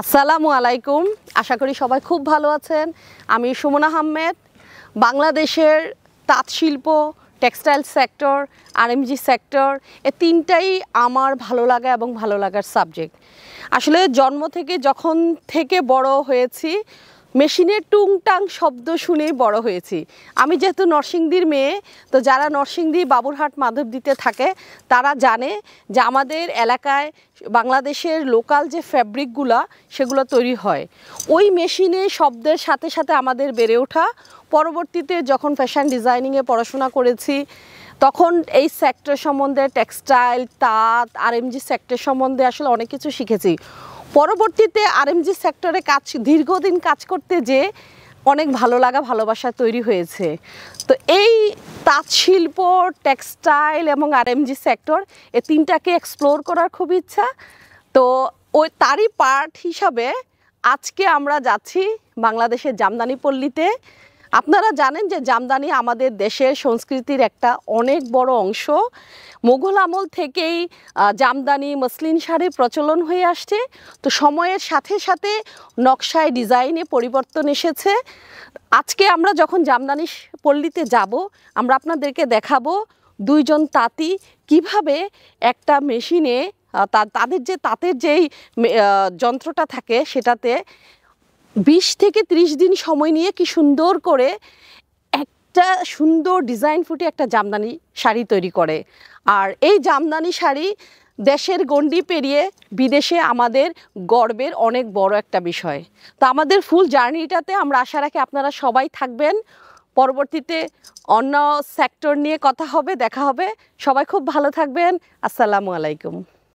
আসসালামু আলাইকুম। আশা করি সবাই খুব ভালো আছেন। আমি সুমন আহমেদ। বাংলাদেশের তাঁত শিল্প, টেক্সটাইল সেক্টর, আরএমজি সেক্টর এ তিনটাই আমার ভালো লাগা এবং ভালো লাগার সাবজেক্ট। আসলে জন্ম থেকে যখন থেকে বড় হয়েছি মেশিনের টুংটাং শব্দ শুনেই বড় হয়েছি। আমি যেহেতু নরসিংদীর মেয়ে, তো যারা নরসিংদী, বাবুরহাট, মাধবদীতে থাকে তারা জানে যে আমাদের এলাকায় বাংলাদেশের লোকাল যে ফ্যাব্রিকগুলো সেগুলো তৈরি হয় ওই মেশিনে শব্দের সাথে সাথে আমাদের বেড়ে ওঠা। পরবর্তীতে যখন ফ্যাশন ডিজাইনিংয়ে পড়াশোনা করেছি তখন এই সেক্টর সম্বন্ধে, টেক্সটাইল, তাঁত, আরএমজি সেক্টর সম্বন্ধে আসলে অনেক কিছু শিখেছি। পরবর্তীতে আরএমজি সেক্টরে দীর্ঘদিন কাজ করতে যে অনেক ভালো লাগা, ভালোবাসা তৈরি হয়েছে। তো এই তাঁত শিল্প, টেক্সটাইল এবং আরএমজি সেক্টর এই তিনটাকে এক্সপ্লোর করার খুব ইচ্ছা। তো ওই তারই পার্ট হিসাবে আজকে আমরা যাচ্ছি বাংলাদেশের জামদানি পল্লীতে। আপনারা জানেন যে জামদানি আমাদের দেশের সংস্কৃতির একটা অনেক বড় অংশ। মোগল আমল থেকেই জামদানি, মসলিন শাড়ির প্রচলন হয়ে আসছে। তো সময়ের সাথে সাথে নকশায়, ডিজাইনে পরিবর্তন এসেছে। আজকে আমরা যখন জামদানি পল্লীতে যাব, আমরা আপনাদেরকে দেখাবো দুইজন তাঁতি কিভাবে একটা মেশিনে তাদের যে তাঁতের যেই যন্ত্রটা থাকে সেটাতে 20 থেকে 30 দিন সময় নিয়ে কি সুন্দর করে একটা সুন্দর ডিজাইন ফুটে একটা জামদানি শাড়ি তৈরি করে। আর এই জামদানি শাড়ি দেশের গণ্ডি পেরিয়ে বিদেশে আমাদের গর্বের অনেক বড় একটা বিষয়। তো আমাদের ফুল জার্নিটাতে আমরা আশা রাখি আপনারা সবাই থাকবেন। পরবর্তীতে অন্য সেক্টর নিয়ে কথা হবে, দেখা হবে। সবাই খুব ভালো থাকবেন। আসসালামু আলাইকুম।